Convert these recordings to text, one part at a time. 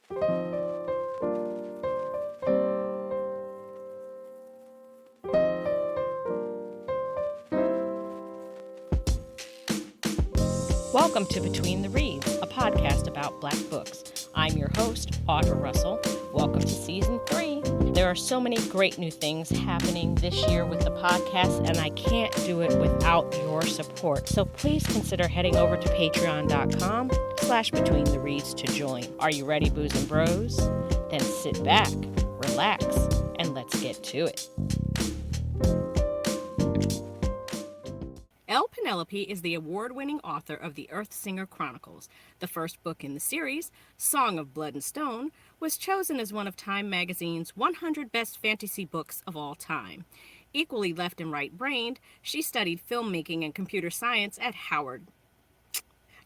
Welcome to Between the Reads, a podcast about Black books. I'm your host, Audra Russell. Welcome to Season 3. There are so many great new things happening this year with the podcast, and I can't do it without your support. So please consider heading over to patreon.com/betweenthereads to join. Are you ready, Boos and Bros? Then sit back, relax, and let's get to it. Leslye Penelope is the award-winning author of the Earthsinger Chronicles. The first book in the series, Song of Blood and Stone, was chosen as one of Time magazine's 100 best fantasy books of all time. Equally left and right-brained, she studied filmmaking and computer science at Howard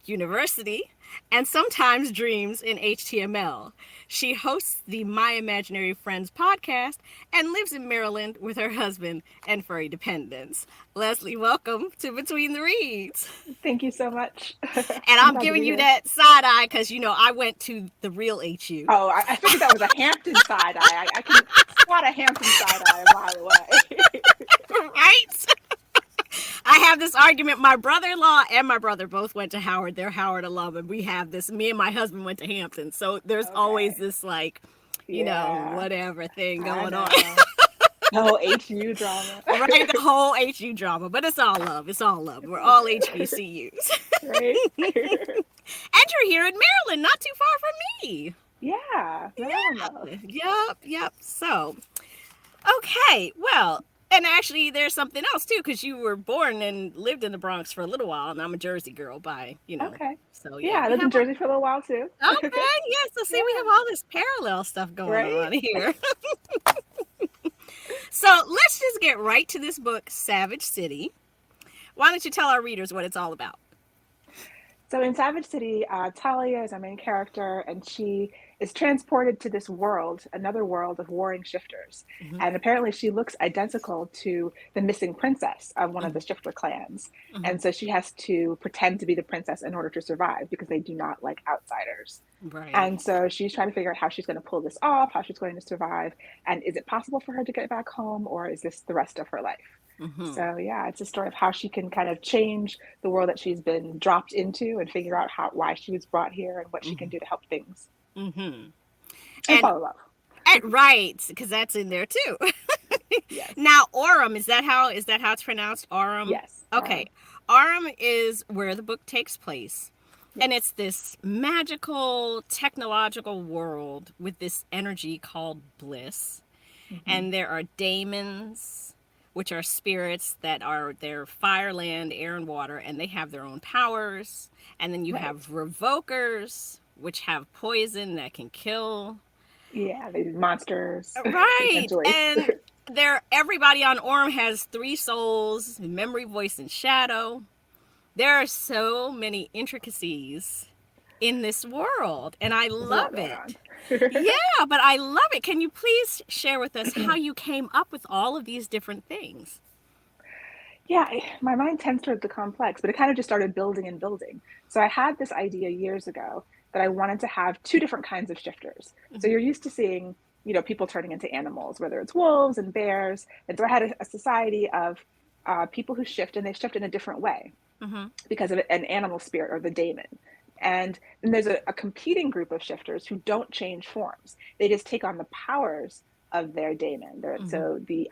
University and sometimes dreams in HTML. She hosts the My Imaginary Friends podcast and lives in Maryland with her husband and furry dependents. Leslye, welcome to Between the Reads. Thank you so much. And I'm giving you that side eye because, you know, I went to the real HU. Oh, I figured that was a Hampton side eye. I can spot a Hampton side eye a mile away. Right? I have this argument. My brother-in-law and my brother both went to Howard. They're Howard alum, and we have this. Me and my husband went to Hampton, so there's always this, like, you know, whatever thing going on. The whole HU drama. Right, the whole HU drama. But it's all love. It's all love. We're all HBCUs. Right? And you're here in Maryland, not too far from me. Yeah. Yep. So, okay, well, and actually, there's something else, too, because you were born and lived in the Bronx for a little while, and I'm a Jersey girl by, you know. Okay. So, yeah, I lived in Jersey for a little while, too. Okay, yeah. So, see, we have all this parallel stuff going on here. So, let's just get right to this book, Savage City. Why don't you tell our readers what it's all about? So, in Savage City, Talia is our main character, and she is transported to this world, another world of warring shifters. Mm-hmm. And apparently she looks identical to the missing princess of one of the shifter clans. Mm-hmm. And so she has to pretend to be the princess in order to survive because they do not like outsiders. Right. And so she's trying to figure out how she's going to pull this off, how she's going to survive. And is it possible for her to get back home, or is this the rest of her life? Mm-hmm. So yeah, it's a story of how she can kind of change the world that she's been dropped into and figure out why she was brought here and what she can do to help things. Mm-hmm. And fall in love. Right, because that's in there too. Yes. Now, Aurum, is that how it's pronounced? Aurum? Yes. Okay. Aurum is where the book takes place. Yes. And it's this magical, technological world with this energy called bliss. Mm-hmm. And there are daemons, which are spirits that are their fire, land, air, and water, and they have their own powers. And then you have revokers, which have poison that can kill. Yeah, these monsters. Right. And everybody on Aurum has 3 souls, memory, voice, and shadow. There are so many intricacies in this world, and I love it. Yeah, but I love it. Can you please share with us how you came up with all of these different things? Yeah, my mind tends towards the complex, but it kind of just started building and building. So I had this idea years ago that I wanted to have 2 different kinds of shifters. Mm-hmm. So you're used to seeing, you know, people turning into animals, whether it's wolves and bears. And so I had a society of people who shift, and they shift in a different way because of an animal spirit or the daemon. And then there's a competing group of shifters who don't change forms. They just take on the powers of their daemon. So the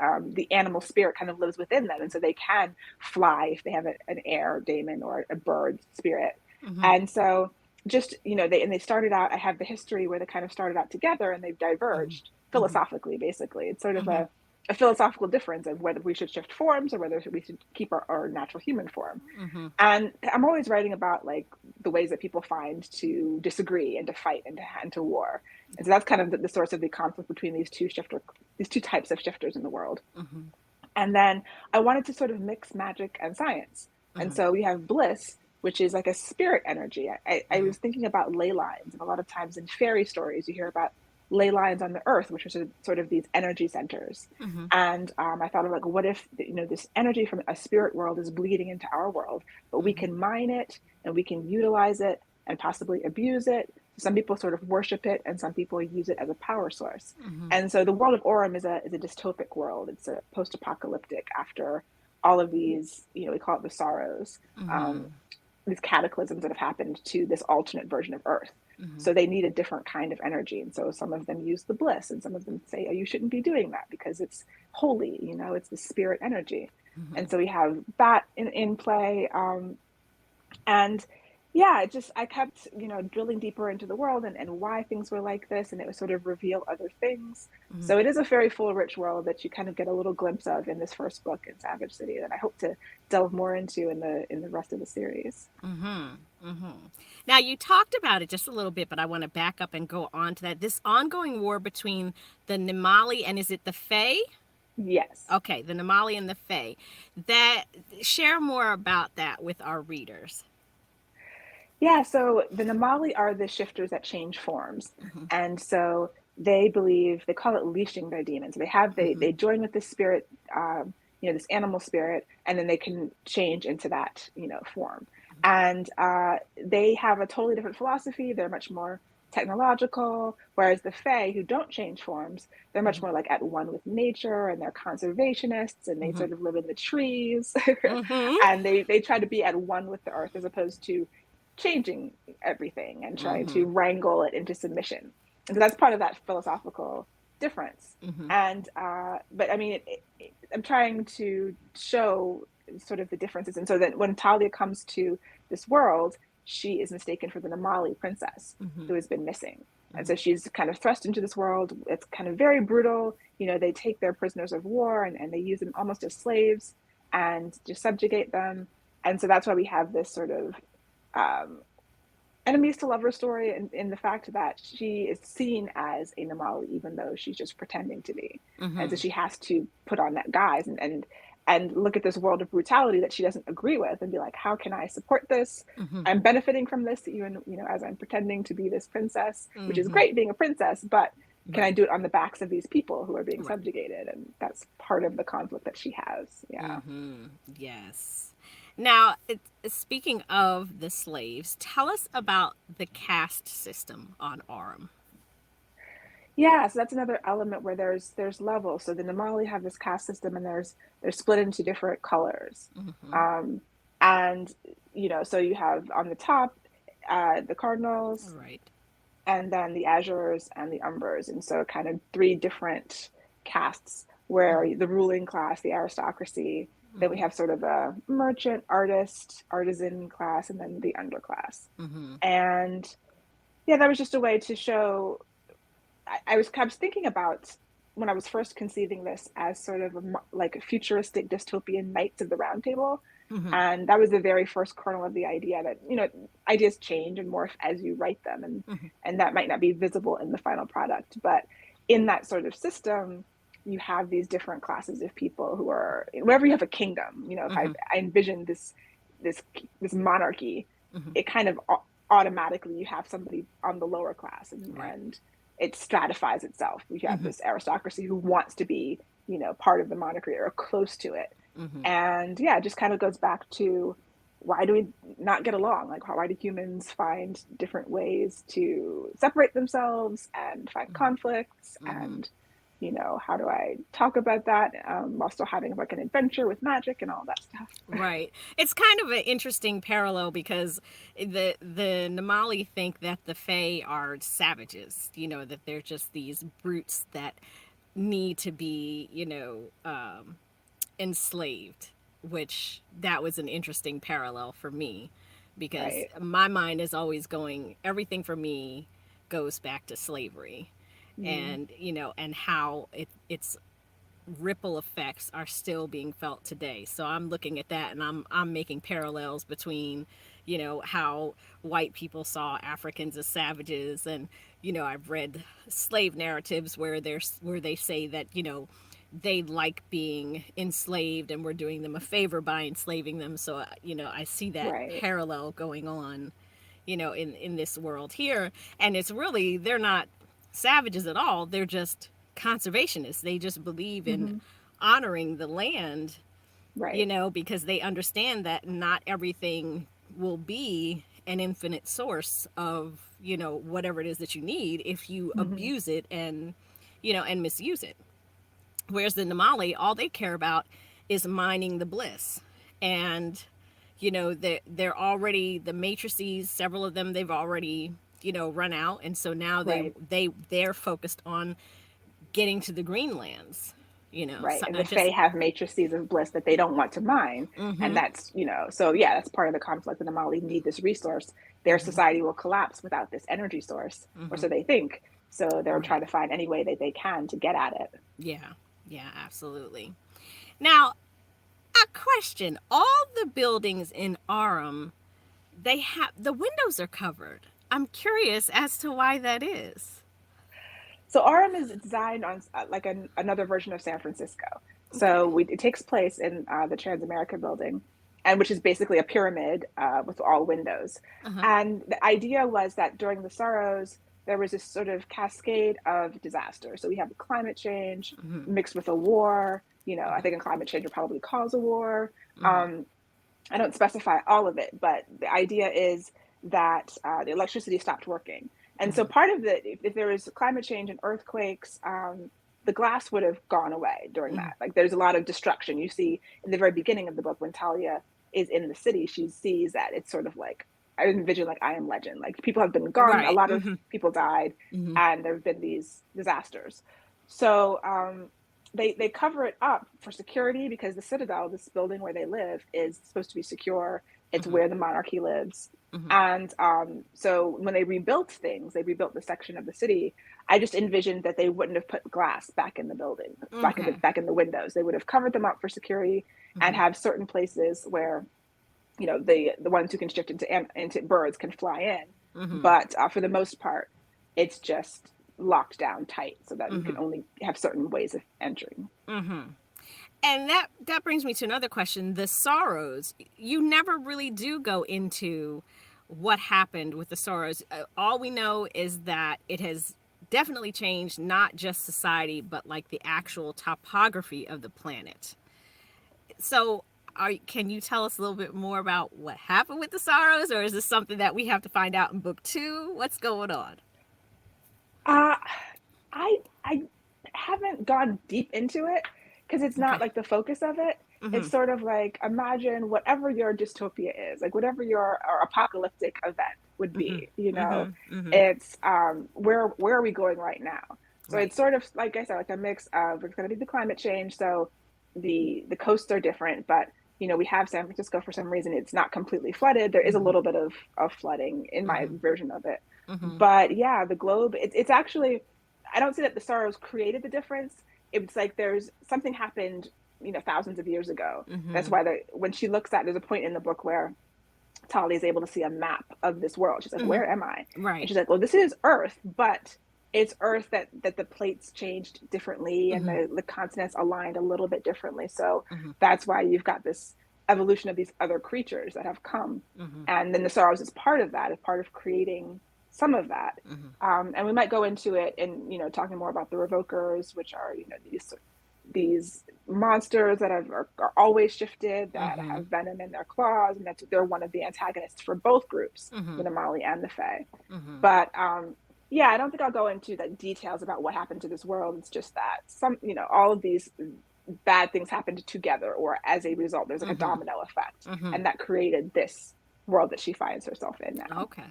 animal spirit kind of lives within them. And so they can fly if they have an air daemon or a bird spirit. Mm-hmm. And so just, you know, they started out, I have the history where they kind of started out together and they've diverged philosophically, basically. It's sort of a philosophical difference of whether we should shift forms or whether we should keep our natural human form. Mm-hmm. And I'm always writing about like the ways that people find to disagree and to fight and to war. And so that's kind of the source of the conflict between these two types of shifters in the world. Mm-hmm. And then I wanted to sort of mix magic and science. Mm-hmm. And so we have bliss, which is like a spirit energy. I was thinking about ley lines, and a lot of times in fairy stories, you hear about ley lines on the earth, which are sort of these energy centers. Mm-hmm. And I thought of like, what if, you know, this energy from a spirit world is bleeding into our world, but we can mine it and we can utilize it and possibly abuse it. Some people sort of worship it, and some people use it as a power source. Mm-hmm. And so the world of Aurum is a dystopic world. It's a post-apocalyptic after all of these, we call it the sorrows, Mm-hmm. um, these cataclysms that have happened to this alternate version of Earth. Mm-hmm. So they need a different kind of energy. And so some of them use the bliss, and some of them say, oh, you shouldn't be doing that because it's holy, it's the spirit energy. Mm-hmm. And so we have that in play. And yeah, I kept, drilling deeper into the world and why things were like this. And it would sort of reveal other things. Mm-hmm. So it is a very full, rich world that you kind of get a little glimpse of in this first book in Savage City that I hope to delve more into in the rest of the series. Mm-hmm. Mm-hmm. Now, you talked about it just a little bit, but I want to back up and go on to that. This ongoing war between the Nimali and is it the Fae? Yes. Okay, the Nimali and the Fae. That share more about that with our readers. Yeah, so the Namali are the shifters that change forms. Mm-hmm. And so they believe, they call it leashing their demons. Mm-hmm. They join with this spirit, this animal spirit, and then they can change into that, form. And they have a totally different philosophy. They're much more technological, whereas the Fae, who don't change forms, they're much more like at one with nature, and they're conservationists, and they Mm-hmm. sort of live in the trees. Mm-hmm. And they try to be at one with the earth as opposed to changing everything and trying Mm-hmm. to wrangle it into submission. And so that's part of that philosophical difference. Mm-hmm. And but I mean, I'm trying to show sort of the differences. And so that when Talia comes to this world, she is mistaken for the Namali princess Mm-hmm. who has been missing. And Mm-hmm. so she's kind of thrust into this world. It's kind of very brutal. They take their prisoners of war and they use them almost as slaves and just subjugate them. And so that's why we have this sort of um, enemies to lover story in the fact that she is seen as a Namali, even though she's just pretending to be. And so Mm-hmm. she has to put on that guise and look at this world of brutality that she doesn't agree with and be like, how can I support this? Mm-hmm. I'm benefiting from this, even, as I'm pretending to be this princess, which is Mm-hmm. great being a princess, but can I Right. do it on the backs of these people who are being Right. subjugated? And that's part of the conflict that she has. Yeah. Mm-hmm. Yes. Now, speaking of the slaves, tell us about the caste system on Aurum. Yeah, so that's another element where there's levels. So the Namali have this caste system, and they're split into different colors. Mm-hmm. Um, and so you have on the top the cardinals, Right. and then the azures and the umbers, and so kind of three different castes where Mm-hmm. the ruling class, the aristocracy, then we Mm-hmm. have sort of a merchant, artist, artisan class, and then the underclass. Mm-hmm. And yeah, that was just a way to show I was thinking about when I was first conceiving this as sort of like a futuristic dystopian Knights of the Round Table, Mm-hmm. and that was the very first kernel of the idea that ideas change and morph as you write them, Mm-hmm. and that might not be visible in the final product, but in that sort of system, you have these different classes of people who are wherever you have a kingdom. If Mm-hmm. I envision this this monarchy, Mm-hmm. it kind of automatically you have somebody on the lower class, Right. and it stratifies itself. We have Mm-hmm. this aristocracy who wants to be, part of the monarchy or close to it. Mm-hmm. And yeah, it just kind of goes back to why do we not get along? Like, why do humans find different ways to separate themselves and find conflicts? Mm-hmm. And, how do I talk about that while still having like an adventure with magic and all that stuff? Right. It's kind of an interesting parallel because the Namali think that the Fae are savages, that they're just these brutes that need to be, enslaved, which that was an interesting parallel for me because Right. my mind is always going, everything for me goes back to slavery Mm, and, and how it's ripple effects are still being felt today. So I'm looking at that and I'm making parallels between, how white people saw Africans as savages and, I've read slave narratives where they say that, they like being enslaved and we're doing them a favor by enslaving them. So, I see that right. parallel going on, in this world here. And it's really, they're not savages at all. They're just conservationists. They just believe in Hmm. honoring the land, Right. because they understand that not everything will be an infinite source of, whatever it is that you need if you Mm-hmm. abuse it and, and misuse it. Whereas the Namali, all they care about is mining the bliss. And, they're already, the matrices, several of them, they've already, run out. And so now Right. they're focused on getting to the Greenlands, Right. so, And the just, Fae have matrices of bliss that they don't want to mine. And mm-hmm, that's, so yeah, that's part of the conflict. The Namali need this resource. Their mm-hmm, society will collapse without this energy source, or mm-hmm, so they think. So they're right. trying to find any way that they can to get at it. Yeah. Yeah, absolutely. Now, a question. All the buildings in Arum, they have, the windows are covered. I'm curious as to why that is. So Arum is designed on like another version of San Francisco. Okay. It takes place in the Transamerica building, and which is basically a pyramid with all windows. Uh-huh. And the idea was that during the Sorrows, there was this sort of cascade of disaster. So we have climate change Mm-hmm. mixed with a war. I think in climate change would probably cause a war. Mm-hmm. Um, I don't specify all of it, but the idea is that the electricity stopped working. And so Mm-hmm. part of if there was climate change and earthquakes, the glass would have gone away during Mm-hmm. that. Like there's a lot of destruction. You see in the very beginning of the book when Talia is in the city, she sees that it's sort of like, I envision like I Am Legend. Like people have been gone, a Right. lot of Mm-hmm. people died, Mm-hmm. and there have been these disasters. So they cover it up for security because the Citadel, this building where they live, is supposed to be secure. It's Mm-hmm. where the monarchy lives. Mm-hmm. And so when they rebuilt things, they rebuilt the section of the city. I just envisioned that they wouldn't have put glass back in the building, Okay. back in the windows. They would have covered them up for security and Mm-hmm. have certain places where the ones who can shift into birds can fly in. Mm-hmm. But for the most part, it's just locked down tight so that you Mm-hmm. can only have certain ways of entering. Mm-hmm. And that brings me to another question. The Sorrows, you never really do go into what happened with the Sorrows. All we know is that it has definitely changed not just society, but like the actual topography of the planet. So, can you tell us a little bit more about what happened with the Sorrows, or is this something that we have to find out in book 2? What's going on? Uh, I haven't gone deep into it because it's not Okay. like the focus of it. Mm-hmm. It's sort of like imagine whatever your dystopia is, like whatever your or apocalyptic event would Mm-hmm. be. Mm-hmm. Mm-hmm. It's where are we going right now? So Right. it's sort of like I said, like a mix of it's going to be the climate change, so the coasts are different, but we have San Francisco for some reason it's not completely flooded. There is a Mm-hmm. little bit of flooding in my Mm-hmm. version of it, Mm-hmm. but yeah, the globe it's actually I don't say that the Sorrows created the difference. It's like there's something happened, thousands of years ago. That's Mm-hmm. why when she looks at, there's a point in the book where Tali is able to see a map of this world. She's like, Mm-hmm. "Where am I?" And Right. she's like, "Well, this is Earth, but it's Earth that the plates changed differently and Mm-hmm. the continents aligned a little bit differently. So Mm-hmm. that's why you've got this evolution of these other creatures that have come, Mm-hmm. and then the Sorrows is part of that, is part of creating some of that. Mm-hmm. And we might go into it in talking more about the Revokers, which are these monsters that are always shifted, that Mm-hmm. have venom in their claws, and they're one of the antagonists for both groups, Mm-hmm. the Namali and the Fae. Mm-hmm. But yeah, I don't think I'll go into the details about what happened to this world. It's just that all of these bad things happened together, or as a result, there's like a Mm-hmm. domino effect, Mm-hmm. and that created this world that she finds herself in now. Okay.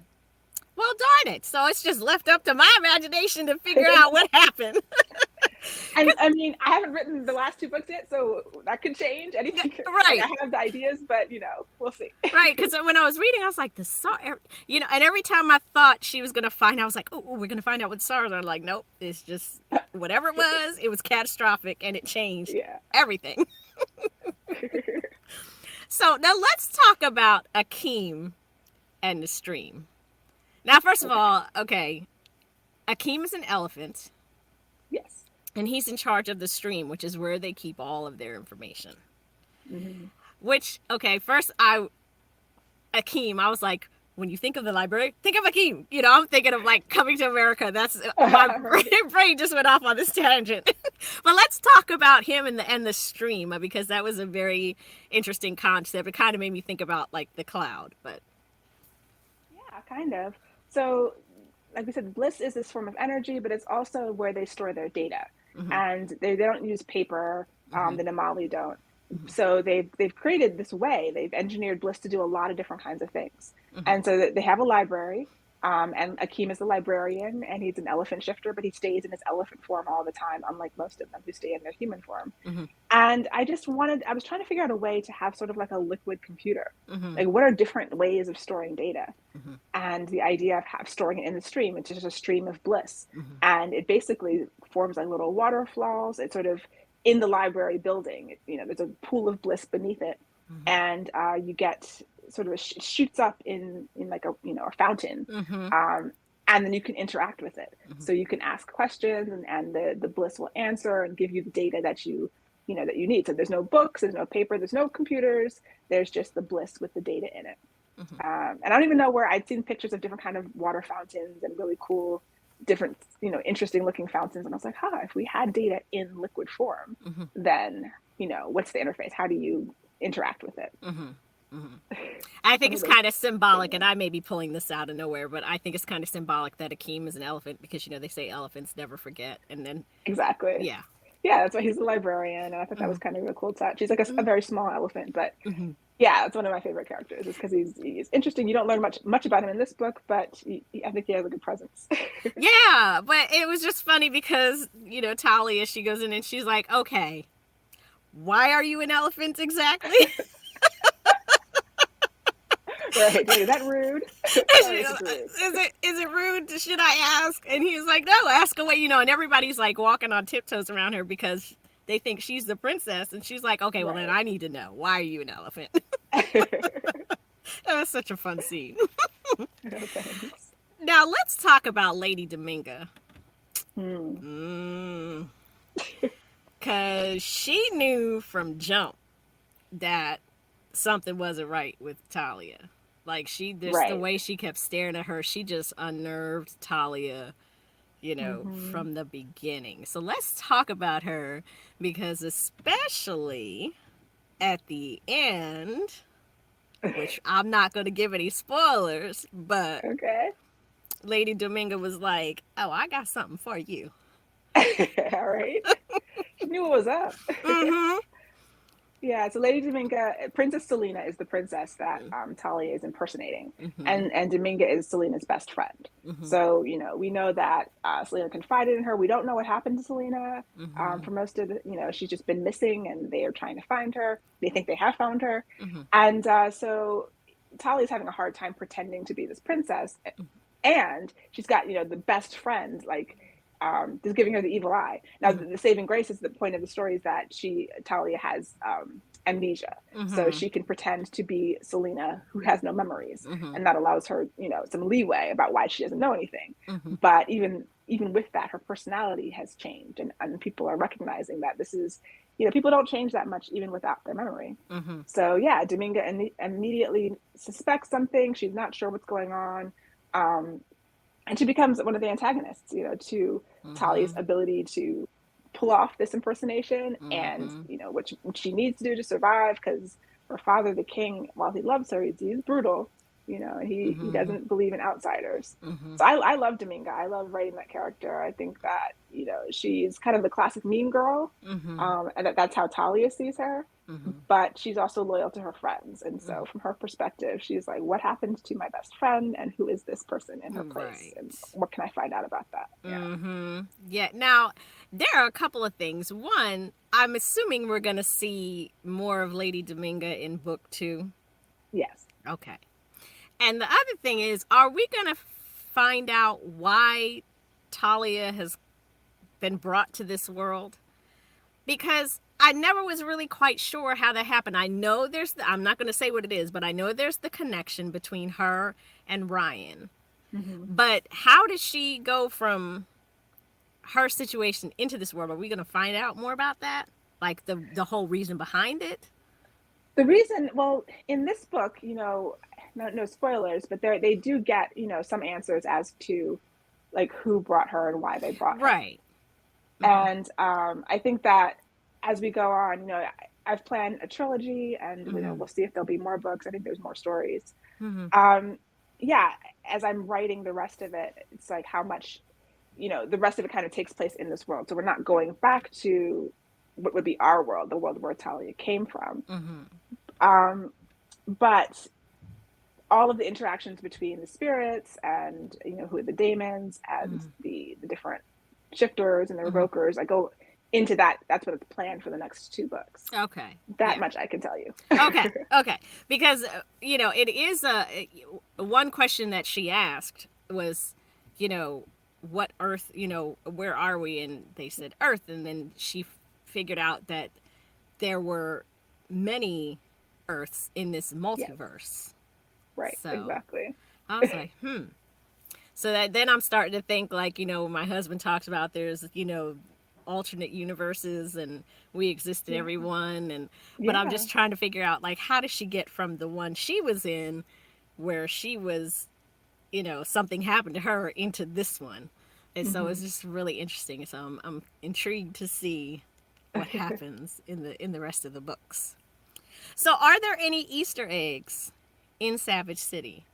Well, darn it. So it's just left up to my imagination to figure out what happened. And I mean, I haven't written the last two books yet, so that could change. Anything, like Right. I have the ideas, but we'll see. Right. Because when I was reading, I was like, the sorrow, and every time I thought she was going to find out, I was like, oh, we're going to find out what sorrows are. Like, nope, it's just whatever it was catastrophic and it changed Yeah. everything. So now let's talk about Akeem and the stream. Now, first of Okay. all, okay, Akeem is an elephant. Yes. And he's in charge of the stream, which is where they keep all of their information. Mm-hmm. Which, okay, first Akeem, I was like, when you think of the library, think of Akeem. I'm thinking of like Coming to America. That's my brain just went off on this tangent. But let's talk about him and the stream, because that was a very interesting concept. It kind of made me think about like the cloud, but kind of. So, like we said, bliss is this form of energy, but it's also where they store their data. Mm-hmm. And they don't use paper, Mm-hmm. the Namali don't. Mm-hmm. So they've created this way. They've engineered bliss to do a lot of different kinds of things. Mm-hmm. And so they have a library. And Akeem is the librarian, and he's an elephant shifter, but he stays in his elephant form all the time, unlike most of them who stay in their human form. Mm-hmm. And I was trying to figure out a way to have sort of like a liquid computer. Mm-hmm. Like, what are different ways of storing data? Mm-hmm. And the idea of storing it in the stream, it's just a stream of bliss. Mm-hmm. And it basically forms like little waterfalls. It's sort of in the library building, there's a pool of bliss beneath it. Mm-hmm. And you get sort of shoots up in like a fountain. Mm-hmm. And then you can interact with it. Mm-hmm. So you can ask questions, and the bliss will answer and give you the data that that you need. So there's no books, there's no paper, there's no computers. There's just the bliss with the data in it. Mm-hmm. And I don't even know where I'd seen pictures of different kind of water fountains and really cool, different, interesting looking fountains. And I was like, if we had data in liquid form, Mm-hmm. then, what's the interface? How do you interact with it? Mm-hmm. Mm-hmm. I think it's kind of symbolic, and I may be pulling this out of nowhere, but I think it's kind of symbolic that Akeem is an elephant because, they say elephants never forget. And then, exactly. yeah. Yeah, that's why he's a librarian. And I thought that was kind of a cool touch. He's like a very small elephant, but Mm-hmm. yeah, that's one of my favorite characters, is because he's interesting. You don't learn much about him in this book, but I think he has a good presence. Yeah, but it was just funny because, Talia, she goes in and she's like, okay, why are you an elephant exactly? Right. Is that rude? Is it rude? Should I ask? And he's like, no, ask away, and everybody's like walking on tiptoes around her because they think she's the princess. And she's like, okay, well then I need to know. Why are you an elephant? That was such a fun scene. No, thanks. Now let's talk about Lady Dominga. Because she knew from jump that something wasn't right with Talia. Like, the way she kept staring at her, she just unnerved Talia, from the beginning. So let's talk about her, because especially at the end, which I'm not going to give any spoilers, but okay. Lady Dominga was like, oh, I got something for you. All right. She knew what was up. Mm-hmm. Yeah, so Lady Dominga, Princess Selena is the princess that Talia is impersonating. Mm-hmm. And Dominga is Selena's best friend. Mm-hmm. So, we know that Selena confided in her. We don't know what happened to Selena for most of she's just been missing, and they are trying to find her. They think they have found her. Mm-hmm. And so Talia's having a hard time pretending to be this princess. And she's got, the best friend, like, just giving her the evil eye. Now, the saving grace is the point of the story is that Talia has amnesia. So she can pretend to be Selena, who has no memories. And that allows her, some leeway about why she doesn't know anything. But even with that, her personality has changed. And people are recognizing that this is, people don't change that much even without their memory. So yeah, Dominga immediately suspects something. She's not sure what's going on. And she becomes one of the antagonists, to Talia's ability to pull off this impersonation and, what she needs to do to survive, because her father, the king, while he loves her, he's brutal, and he doesn't believe in outsiders. So I love Dominga. I love writing that character. I think that, she's kind of the classic mean girl, and that's how Talia sees her. But she's also loyal to her friends. And so from her perspective, she's like, what happened to my best friend, and who is this person in her place? And what can I find out about that? Yeah. Now, there are a couple of things. One, I'm assuming we're going to see more of Lady Dominga in book 2. Yes. Okay. And the other thing is, are we going to find out why Talia has been brought to this world? Because I never was really quite sure how that happened. I know I'm not going to say what it is, but I know there's the connection between her and Ryan. But how did she go from her situation into this world? Are we going to find out more about that? Like the whole reason behind it? The reason, well, in this book, no spoilers, but they do get, some answers as to like who brought her and why they brought her. Right. And I think that as we go on, I've planned a trilogy, and we'll see if there'll be more books. I think there's more stories. yeah, as I'm writing the rest of it, it's like how much, the rest of it kind of takes place in this world. So we're not going back to what would be our world, the world where Talia came from. Mm-hmm. Um, but all of the interactions between the spirits and who are the daemons and Mm-hmm. the different shifters and the Mm-hmm. revokers, I go into that. That's what it's planned for the next two books. Okay. That Yeah. much I can tell you. Okay. Okay. Because it is one question that she asked was, you know, what Earth, where are we? And they said Earth, and then she figured out that there were many Earths in this Yes, multiverse. right, So exactly. I was like, hmm. So that then I'm starting to think like, my husband talks about there's, alternate universes and we exist in Yeah, every one, and but I'm yeah. just trying to figure out like how does she get from the one she was in where she was, something happened to her into this one. And so Hmm. it's just really interesting. So I'm intrigued to see what happens in the rest of the books. So are there any Easter eggs in Savage City?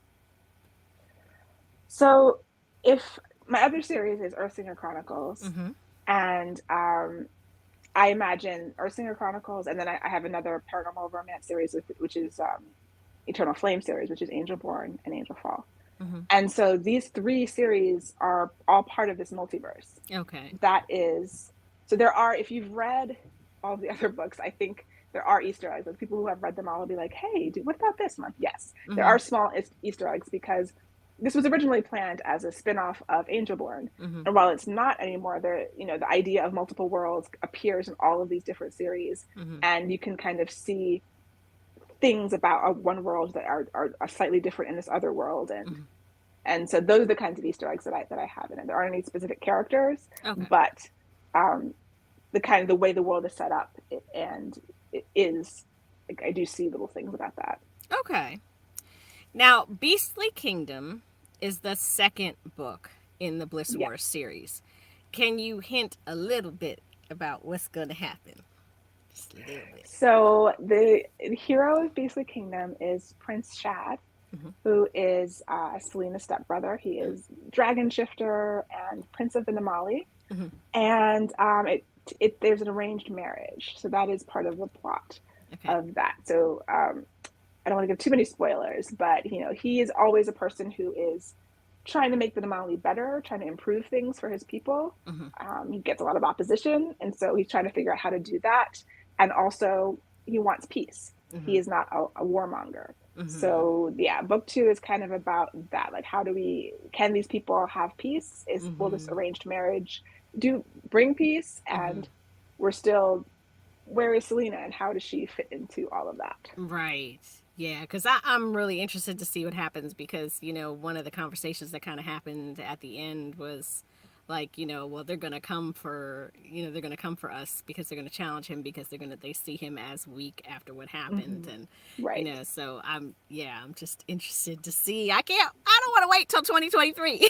So, if my other series is Earthsinger Chronicles, Mm-hmm. and I imagine Earthsinger Chronicles, and then I have another paranormal romance series, which is Eternal Flame series, which is Angel Born and Angel Fall. Mm-hmm. And so these three series are all part of this multiverse. Okay. That is, so there are, if you've read all the other books, I think there are Easter eggs. Like people who have read them all will be like, hey, what about this month? Yes, there Mm-hmm. are small Easter eggs because this was originally planned as a spin-off of Angelborn. Mm-hmm. And while it's not anymore, the idea of multiple worlds appears in all of these different series. Mm-hmm. And you can kind of see things about one world that are slightly different in this other world. Mm-hmm. And so those are the kinds of Easter eggs that I have in it. There aren't any specific characters, Okay. but um, the kind of the way the world is set up, and it is like, I do see little things about that. Okay. Now, Beastly Kingdom is the second book in the Bliss Yeah. Wars series. Can you hint a little bit about what's going to happen? Just a little bit. So the hero of Beastly Kingdom is Prince Shad, Mm-hmm. who is Selena's stepbrother. He is dragon shifter and prince of the Namali, Mm-hmm. and there's an arranged marriage, so that is part of the plot Okay. of that. So I don't want to give too many spoilers, but he is always a person who is trying to make the Namali better, trying to improve things for his people. Mm-hmm. He gets a lot of opposition, and so he's trying to figure out how to do that. And also, he wants peace. Mm-hmm. He is not a warmonger. Mm-hmm. So yeah, book two is kind of about that. Like, can these people have peace? Will this Mm-hmm. arranged marriage bring peace? Mm-hmm. And we're still, where is Selena, and how does she fit into all of that? Right. Yeah, because I'm really interested to see what happens because, one of the conversations that kind of happened at the end was like, well, they're going to come for us because they're going to challenge him because they see him as weak after what happened. Mm-hmm. And, Right. so I'm just interested to see. I don't want to wait till 2023.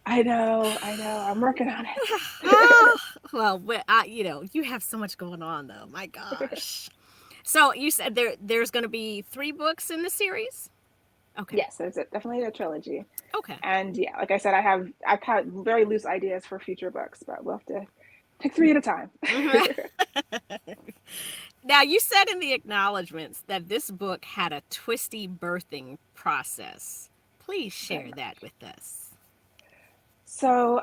I know. I'm working on it. Oh, well, you have so much going on though. My gosh. So you said there's going to be 3 books in the series. Okay. Yes, there's definitely a trilogy. Okay. And yeah, like I said, I've had very loose ideas for future books, but we'll have to pick three at a time. Now you said in the acknowledgments that this book had a twisty birthing process. Please Very share that much. with us. So,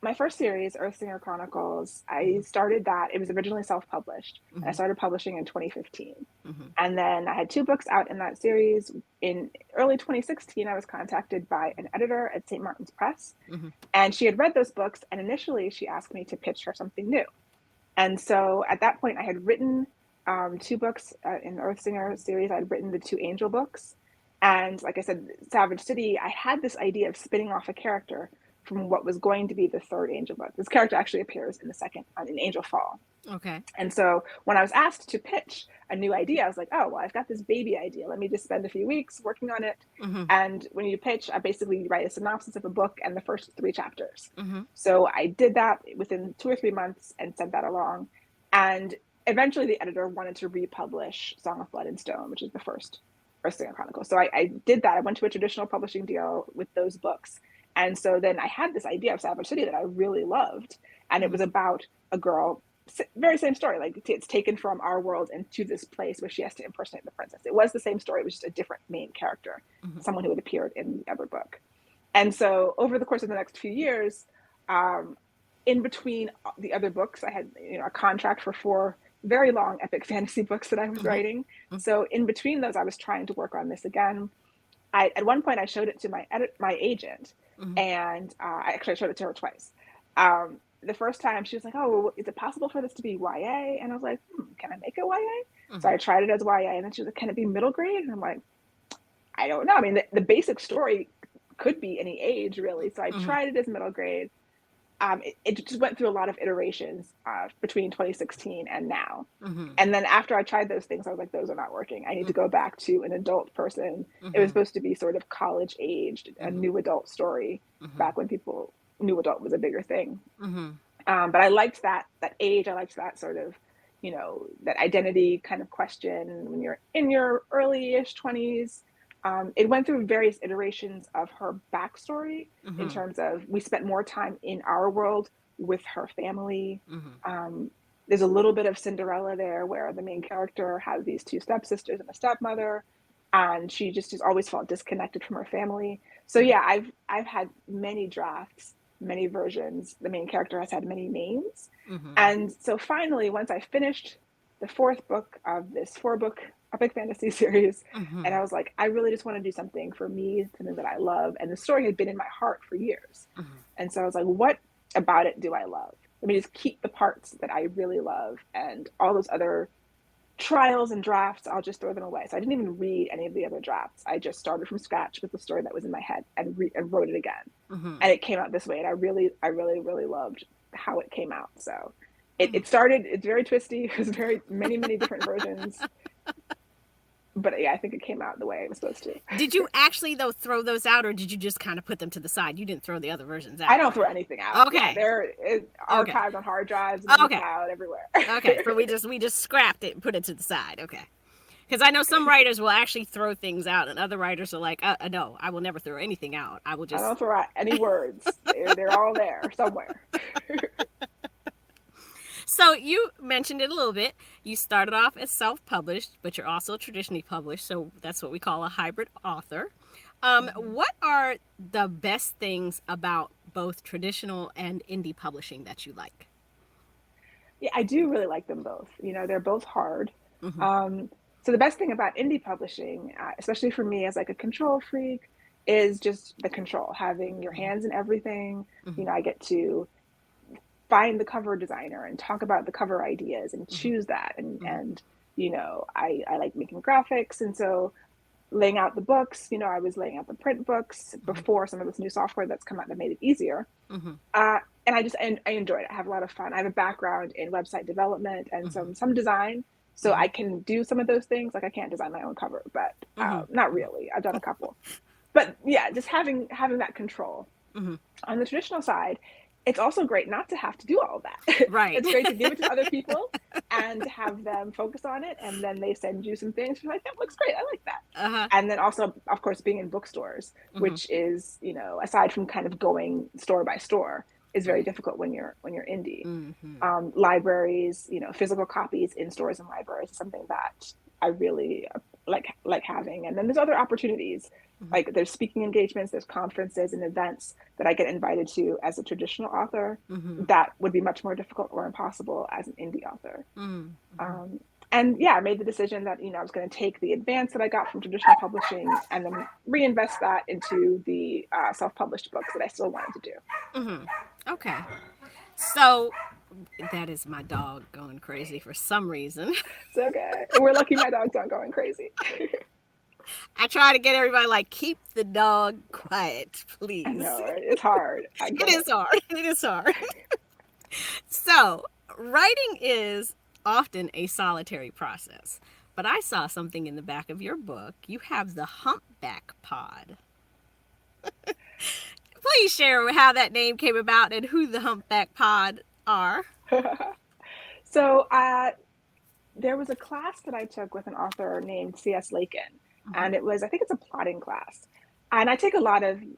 my first series, Earthsinger Chronicles, I Mm-hmm. started that. It was originally self-published, and I Mm-hmm. started publishing in 2015. Mm-hmm. And then I had two books out in that series. In early 2016, I was contacted by an editor at St. Martin's Press, Mm-hmm. and she had read those books. And initially, she asked me to pitch her something new. And so at that point, I had written two books in the Earthsinger series. I had written the two Angel books. And like I said, Savage City, I had this idea of spinning off a character from what was going to be the third Angel book. This character actually appears in the second, in Angel Fall. Okay. And so when I was asked to pitch a new idea, I was like, oh, well, I've got this baby idea. Let me just spend a few weeks working on it. Mm-hmm. And when you pitch, I basically write a synopsis of a book and the first 3 chapters. Mm-hmm. So I did that within 2 or 3 months and sent that along. And eventually the editor wanted to republish Song of Blood and Stone, which is the first or Stan Chronicles. So I did that. I went to a traditional publishing deal with those books. And so then I had this idea of Savage City that I really loved. And it was about a girl, very same story. Like it's taken from our world into this place where she has to impersonate the princess. It was the same story, it was just a different main character, someone who had appeared in the other book. And so over the course of the next few years, um, in between the other books, I had a contract for 4 very long epic fantasy books that I was writing. So in between those, I was trying to work on this again. At one point I showed it to my agent, and I showed it to her twice. The first time she was like, "Oh, well, is it possible for this to be YA?" And I was like, "Can I make it YA?" So I tried it as YA, and then she was like, "Can it be middle grade?" And I'm like, "I don't know. I mean, the basic story could be any age, really." So I tried it as middle grade. It just went through a lot of iterations between 2016 and now. And then after I tried those things, I was like, those are not working. I need to go back to an adult person. It was supposed to be sort of college aged, a new adult story back when people new adult was a bigger thing. But I liked that age. I liked that sort of, that identity kind of question when you're in your early-ish 20s. It went through various iterations of her backstory in terms of we spent more time in our world with her family. There's a little bit of Cinderella there where the main character has these 2 stepsisters and a stepmother, and she just has always felt disconnected from her family. So yeah, I've had many drafts, many versions. The main character has had many names. And so finally, once I finished the 4th book of this 4-book epic fantasy series, and I was like, I really just want to do something for me, something that I love. And the story had been in my heart for years. And so I was like, what about it do I love? Let me just keep the parts that I really love, and all those other trials and drafts, I'll just throw them away. So I didn't even read any of the other drafts. I just started from scratch with the story that was in my head and wrote it again. And it came out this way. And I really, really loved how it came out. So it's very twisty. It was many different versions. But yeah, I think it came out the way it was supposed to. Did you actually, though, throw those out, or did you just kind of put them to the side? You didn't throw the other versions out. I don't throw anything out. Okay. Yeah, they're archived on hard drives and in the cloud everywhere. Okay, so we just scrapped it and put it to the side. Okay. Because I know some writers will actually throw things out, and other writers are like, no, I will never throw anything out. I will just... I don't throw out any words. They're all there somewhere. So you mentioned it a little bit. You started off as self-published, but you're also traditionally published, so that's what we call a hybrid author. What are the best things about both traditional and indie publishing that you like? Yeah, I do really like them both. They're both hard. So the best thing about indie publishing, especially for me as like a control freak, is just the control, having your hands in everything. I get to find the cover designer and talk about the cover ideas and choose that. And I like making graphics. And so laying out the books, I was laying out the print books before some of this new software that's come out that made it easier. And I enjoyed it. I have a lot of fun. I have a background in website development and some design. So I can do some of those things. Like I can't design my own cover, but not really. I've done a couple. But yeah, just having that control. On the traditional side, it's also great not to have to do all of that. Right. It's great to give it to other people and have them focus on it. And then they send you some things. You're like, that looks great. I like that. And then also, of course, being in bookstores, which is, aside from kind of going store by store, is very difficult when you're indie. Libraries, physical copies in stores and libraries is something that I really like having. And then there's other opportunities. Like there's speaking engagements, there's conferences and events that I get invited to as a traditional author that would be much more difficult or impossible as an indie author. And yeah, I made the decision that, I was going to take the advance that I got from traditional publishing and then reinvest that into the self-published books that I still wanted to do. Okay. So that is my dog going crazy for some reason. It's okay. We're lucky my dogs aren't going crazy. I try to get everybody like, keep the dog quiet, please. I know, it's hard. It is hard. It is hard. So, writing is often a solitary process, but I saw something in the back of your book. You have the humpback pod. Please share how that name came about and who the humpback pod are. So, there was a class that I took with an author named C.S. Lakin. And it was, I think it's a plotting class. And I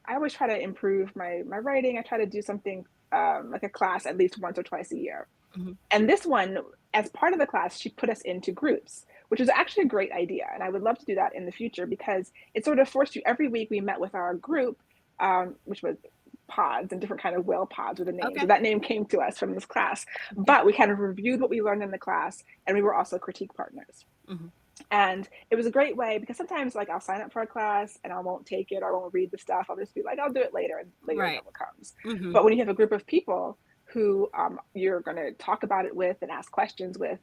always try to improve my writing. I try to do something like a class at least once or twice a year. Mm-hmm. And this one, as part of the class, she put us into groups, which is actually a great idea. And I would love to do that in the future because it sort of forced you every week. We met with our group, which was pods and different kind of whale pods with a name. So Okay. that name came to us from this class. Okay. But we kind of reviewed what we learned in the class, and we were also critique partners. Mm-hmm. And it was a great way because sometimes like I'll sign up for a class and I won't take it or I won't read the stuff. I'll just be like, I'll do it later, and later Right. never comes. Mm-hmm. But when you have a group of people who you're going to talk about it with and ask questions with,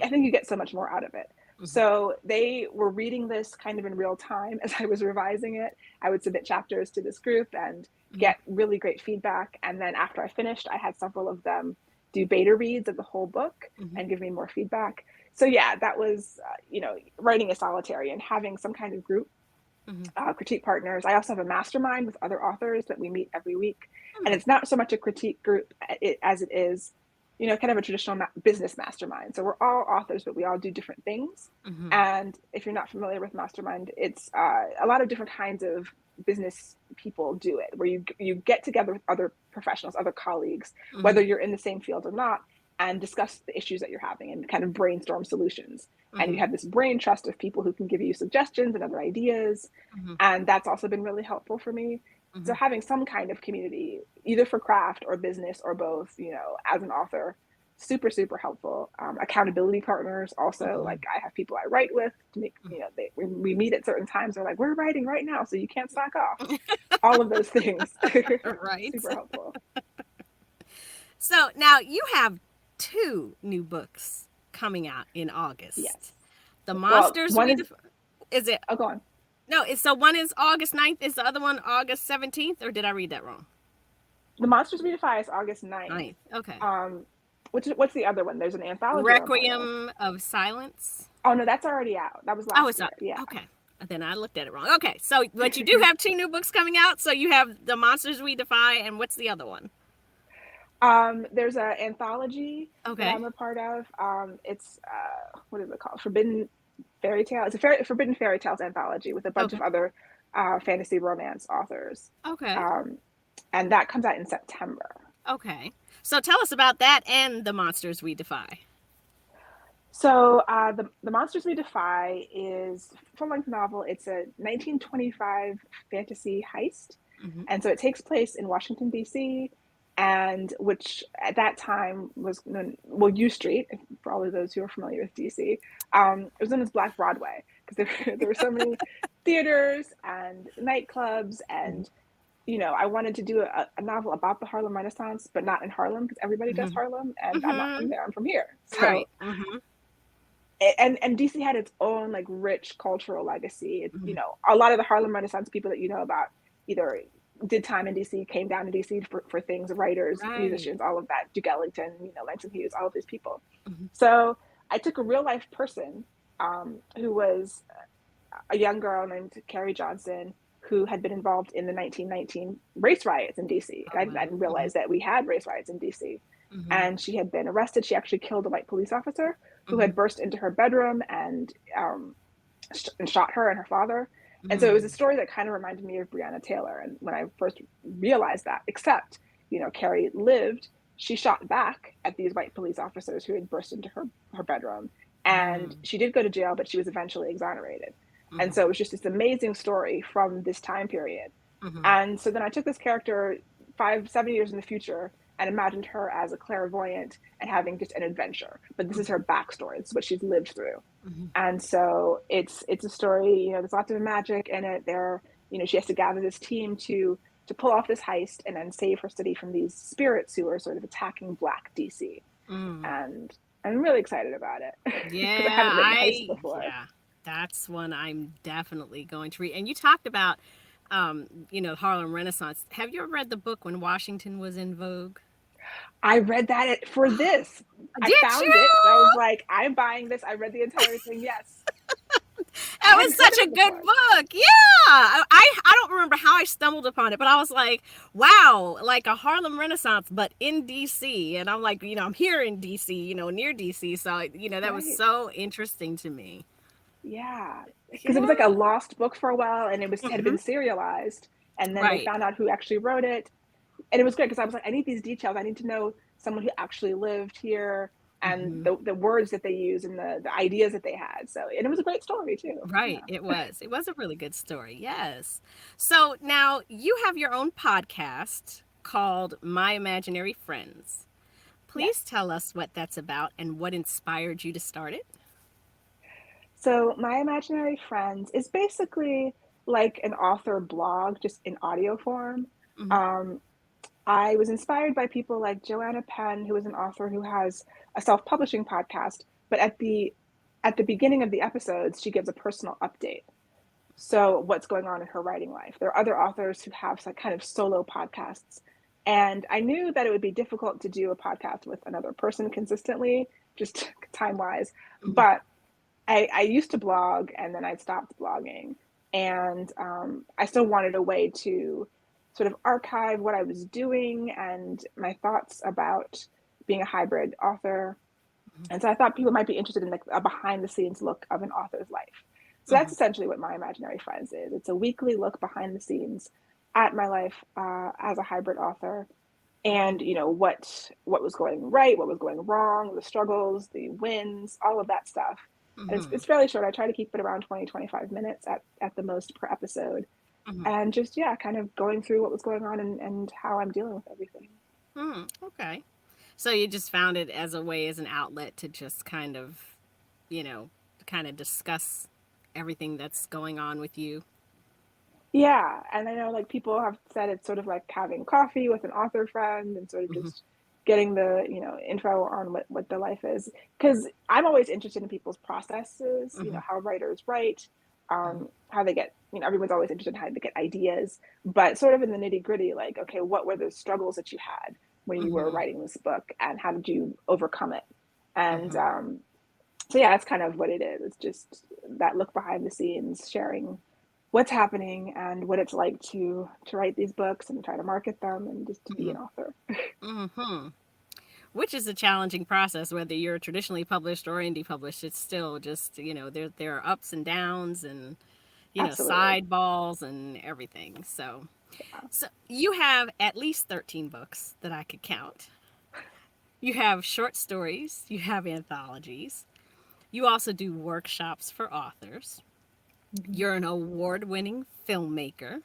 I think you get so much more out of it. Mm-hmm. So they were reading this kind of in real time as I was revising it. I would submit chapters to this group and Mm-hmm. get really great feedback. And then after I finished, I had several of them do beta reads of the whole book Mm-hmm. and give me more feedback. So yeah, that was, writing a solitary and having some kind of group Mm-hmm. critique partners. I also have a mastermind with other authors that we meet every week. And Mm-hmm. it's not so much a critique group as it is, kind of a traditional business mastermind. So we're all authors, but we all do different things. Mm-hmm. And if you're not familiar with mastermind, it's a lot of different kinds of business people do it, where you get together with other professionals, other colleagues, Mm-hmm. whether you're in the same field or not, and discuss the issues that you're having and kind of brainstorm solutions. And Mm-hmm. you have this brain trust of people who can give you suggestions and other ideas. Mm-hmm. And that's also been really helpful for me. Mm-hmm. So having some kind of community, either for craft or business or both, as an author, super, super helpful. Accountability partners also, Mm-hmm. like I have people I write with to make, when we meet at certain times, they're like, we're writing right now, so you can't slack off. All of those things. Right. Super helpful. So now you have two new books coming out in August. Yes. The Well, Monsters one We is, Def- is it? oh, go on. No, so one is August 9th. Is the other one August 17th? Or did I read that wrong? The Monsters We Defy is August 9th. 9th. Okay. What's the other one? There's an anthology I'm part of. Requiem of Silence. Oh no, that's already out. That was Oh, last it's year. not. Yeah. Okay. Then I looked at it wrong. Okay. So, but you do have two new books coming out. So you have The Monsters We Defy, and what's the other one? There's an anthology that Okay. I'm a part of. It's what is it called? Forbidden Fairy Tale. It's a Forbidden Fairy Tales anthology with a bunch Okay. of other fantasy romance authors. Okay. And that comes out in September. Okay. So tell us about that and The Monsters We Defy. So the Monsters We Defy is a full-length novel. It's a 1925 fantasy heist. Mm-hmm. And so it takes place in Washington, D.C., and which at that time was known, well, U Street, for all of those who are familiar with DC, it was known as Black Broadway because there were so many theaters and nightclubs. And, I wanted to do a novel about the Harlem Renaissance, but not in Harlem because everybody does Mm-hmm. Harlem, and I'm not Mm-hmm. from there, I'm from here. So, Right. Mm-hmm. and DC had its own like rich cultural legacy. Mm-hmm. A lot of the Harlem Renaissance people that you know about either did time in DC, came down to DC for things, writers, Right. musicians, all of that, Duke Ellington, Langston Hughes, all of these people. Mm-hmm. So I took a real life person who was a young girl named Carrie Johnson, who had been involved in the 1919 race riots in DC. Oh, I wow. didn't realize that we had race riots in DC. Mm-hmm. And she had been arrested. She actually killed a white police officer who Mm-hmm. had burst into her bedroom and shot her and her father. And so it was a story that kind of reminded me of Breonna Taylor. And when I first realized that, except, Carrie lived, she shot back at these white police officers who had burst into her bedroom. And she did go to jail, but she was eventually exonerated. Mm-hmm. And so it was just this amazing story from this time period. Mm-hmm. And so then I took this character 5-7 years in the future and imagined her as a clairvoyant and having just an adventure. But this is her backstory. It's what she's lived through. Mm-hmm. And so it's a story, there's lots of magic in it. She has to gather this team to pull off this heist and then save her city from these spirits who are sort of attacking Black DC. Mm. And I'm really excited about it. Yeah, because I haven't written heist before. Yeah, that's one I'm definitely going to read. And you talked about, Harlem Renaissance. Have you ever read the book When Washington Was in Vogue? I read that for this. I Did found you? it. I was like, I'm buying this. I read the entire thing. Yes. That was such a good book. Yeah. I don't remember how I stumbled upon it, but I was like, wow, like a Harlem Renaissance, but in DC. And I'm like, I'm here in DC, near DC. So, that was so interesting to me. Yeah, because it was like a Yeah. lost book for a while, and it was had Hmm. been serialized, and then they Right. found out who actually wrote it, and it was great because I was like, I need these details. I need to know someone who actually lived here and Hmm. the words that they use and the ideas that they had. So, and it was a great story too. Right. Yeah. It was. It was a really good story. Yes. So now you have your own podcast called My Imaginary Friends. Please Yes. tell us what that's about and what inspired you to start it. So, My Imaginary Friends is basically like an author blog, just in audio form. Hmm. Um, I was inspired by people like Joanna Penn, who is an author who has a self-publishing podcast, but at the beginning of the episodes, she gives a personal update. So what's going on in her writing life. There are other authors who have like kind of solo podcasts. And I knew that it would be difficult to do a podcast with another person consistently, just time wise. Hmm. But I used to blog and then I stopped blogging. And I still wanted a way to sort of archive what I was doing and my thoughts about being a hybrid author. And so I thought people might be interested in like a behind the scenes look of an author's life. So that's Hmm. essentially what My Imaginary Friends is. It's a weekly look behind the scenes at my life as a hybrid author, and what was going right, what was going wrong, the struggles, the wins, all of that stuff. And Hmm. it's fairly short. I try to keep it around 20-25 minutes at the most per episode, Hmm. and just yeah, kind of going through what was going on and how I'm dealing with everything. Hmm. Okay. So you just found it as a way, as an outlet to just kind of, you know, kind of discuss everything that's going on with you. Yeah, and I know like people have said it's sort of like having coffee with an author friend and sort of Hmm. just getting the info on what the life is, because I'm always interested in people's processes, Hmm. how writers write, Hmm. how they get, everyone's always interested in how they get ideas, but sort of in the nitty gritty, like, okay, what were the struggles that you had when you were Hmm. writing this book and how did you overcome it? And Hmm. so yeah, that's kind of what it is. It's just that look behind the scenes, sharing what's happening and what it's like to write these books and try to market them and just to be Hmm. an author. Hmm. Which is a challenging process, whether you're traditionally published or indie published. It's still just, there are ups and downs and, Absolutely. sideballs and everything. So you have at least 13 books that I could count. You have short stories, you have anthologies. You also do workshops for authors. Mm-hmm. You're an award-winning filmmaker.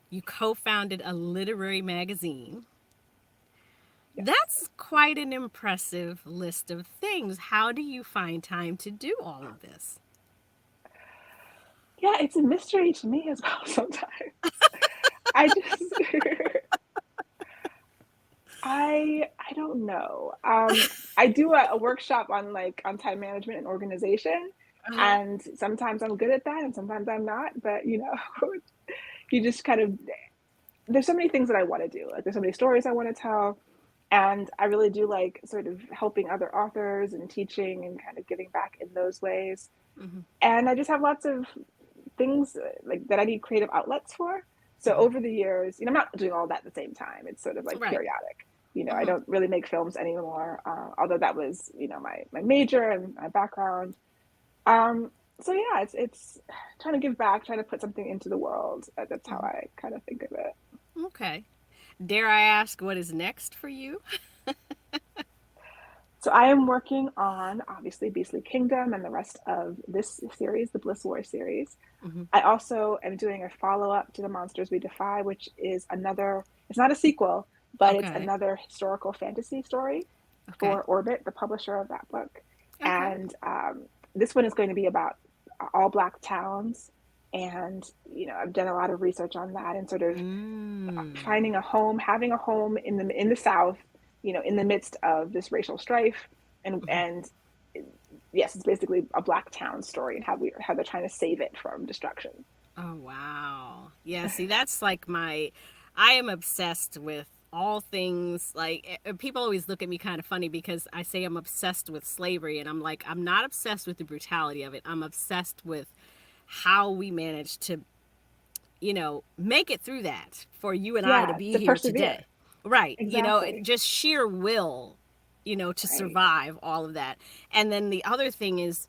You co-founded a literary magazine. Yes. That's quite an impressive list of things. How do you find time to do all of this? Yeah, it's a mystery to me as well sometimes. I just I don't know. I do a workshop on like on time management and organization, Uh-huh. and sometimes I'm good at that and sometimes I'm not, but you just kind of there's so many things that I want to do. Like there's so many stories I want to tell. And I really do like sort of helping other authors and teaching and kind of giving back in those ways. Hmm. And I just have lots of things like that I need creative outlets for. So Hmm. over the years, I'm not doing all that at the same time. It's sort of like Right. periodic. I Hmm. don't really make films anymore, although that was, my major and my background. Um, so yeah, it's trying to give back, trying to put something into the world. That's how Hmm. I kind of think of it. Okay. Dare I ask what is next for you? So I am working on obviously Beastly Kingdom and the rest of this series, the Bliss War series. Hmm. I also am doing a follow up to The Monsters We Defy, which is another, it's not a sequel, but it's Okay. another historical fantasy story Okay. for Orbit, the publisher of that book. Okay. And this one is going to be about all Black towns. And, I've done a lot of research on that and sort of Mm. finding a home, having a home in the South, in the midst of this racial strife, Hmm. and yes, it's basically a Black town story and how they're trying to save it from destruction. Oh, wow. Yeah, see, that's like I am obsessed with all things like people always look at me kind of funny because I say I'm obsessed with slavery and I'm like I'm not obsessed with the brutality of it. I'm obsessed with how we managed to, make it through that for you and I to Yeah, be to here persevere. today. Right. Exactly. Just sheer will, to Right. survive all of that. And then the other thing is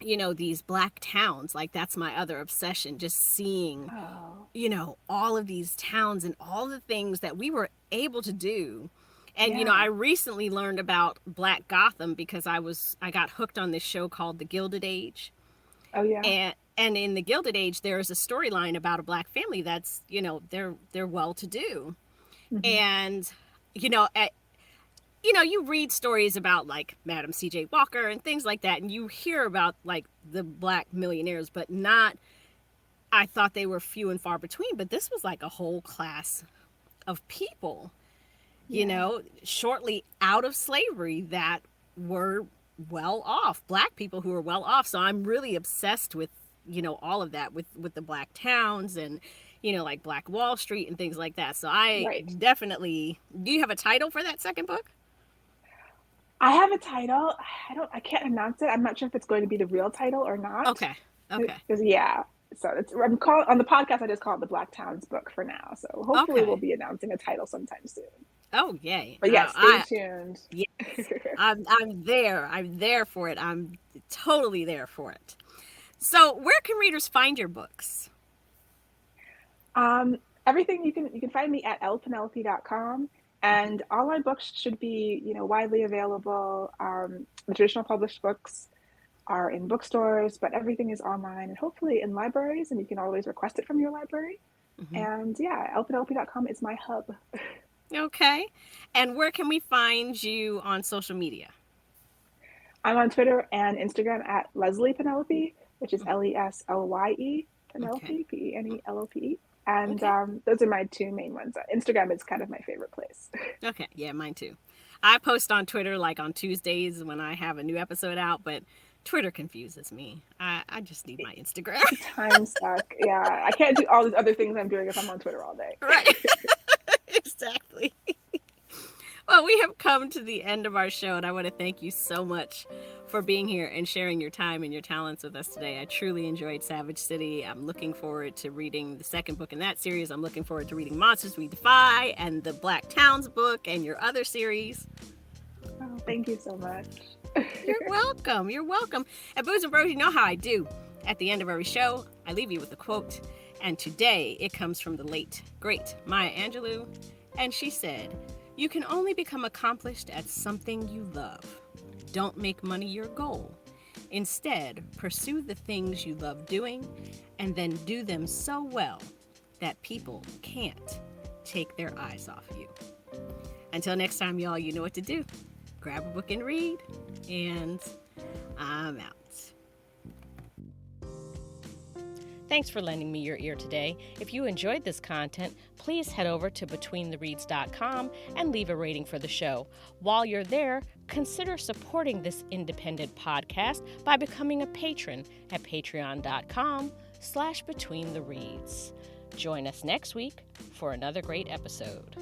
these Black towns. Like, that's my other obsession, just seeing, Oh, all of these towns and all the things that we were able to do. And, I yeah. recently learned about Black Gotham because I got hooked on this show called The Gilded Age. Oh, yeah. And in The Gilded Age, there is a storyline about a Black family that's, they're well to do. Hmm. And, at, you read stories about like Madam C.J. Walker and things like that, and you hear about like the Black millionaires, but not, I thought they were few and far between, but this was like a whole class of people, Yeah. shortly out of slavery that were well off, Black people who were well off. So I'm really obsessed with, all of that with the Black towns and, like Black Wall Street and things like that. So I Right. definitely, do you have a title for that second book? I have a title. I can't announce it. I'm not sure if it's going to be the real title or not. Okay. Okay. Because yeah. So I'm calling on the podcast. I just call it the Black Towns book for now. So hopefully we'll Okay. be announcing a title sometime soon. Oh, yay. But yeah, stay tuned. Yes, I'm there. I'm there for it. I'm totally there for it. So, where can readers find your books? Everything you can find me at lpenelope.com, and all my books should be widely available. The traditional published books are in bookstores, but everything is online and hopefully in libraries, and you can always request it from your library. Hmm. And yeah, lpenelope.com is my hub. Okay. And where can we find you on social media? I'm on Twitter and Instagram at Leslye Penelope, which is Leslye Okay. Penelope, Penelope. And Okay. those are my two main ones. Instagram is kind of my favorite place. Okay. Yeah, mine too. I post on Twitter like on Tuesdays when I have a new episode out, but Twitter confuses me. I just need my Instagram. Time suck. Yeah, I can't do all these other things I'm doing if I'm on Twitter all day. Right. Exactly. Well, we have come to the end of our show, and I want to thank you so much for being here and sharing your time and your talents with us today. I truly enjoyed Savage City. I'm looking forward to reading the second book in that series. I'm looking forward to reading Monsters We Defy and the Black Towns book and your other series. Oh, thank you so much. You're welcome. You're welcome. At Booze and Bros, you know how I do. At the end of every show, I leave you with a quote. And today it comes from the late, great Maya Angelou. And she said, "You can only become accomplished at something you love. Don't make money your goal. Instead, pursue the things you love doing and then do them so well that people can't take their eyes off you." Until next time, y'all, you know what to do. Grab a book and read, and I'm out. Thanks for lending me your ear today. If you enjoyed this content, please head over to betweenthereads.com and leave a rating for the show. While you're there, consider supporting this independent podcast by becoming a patron at patreon.com/betweenthereads. Join us next week for another great episode.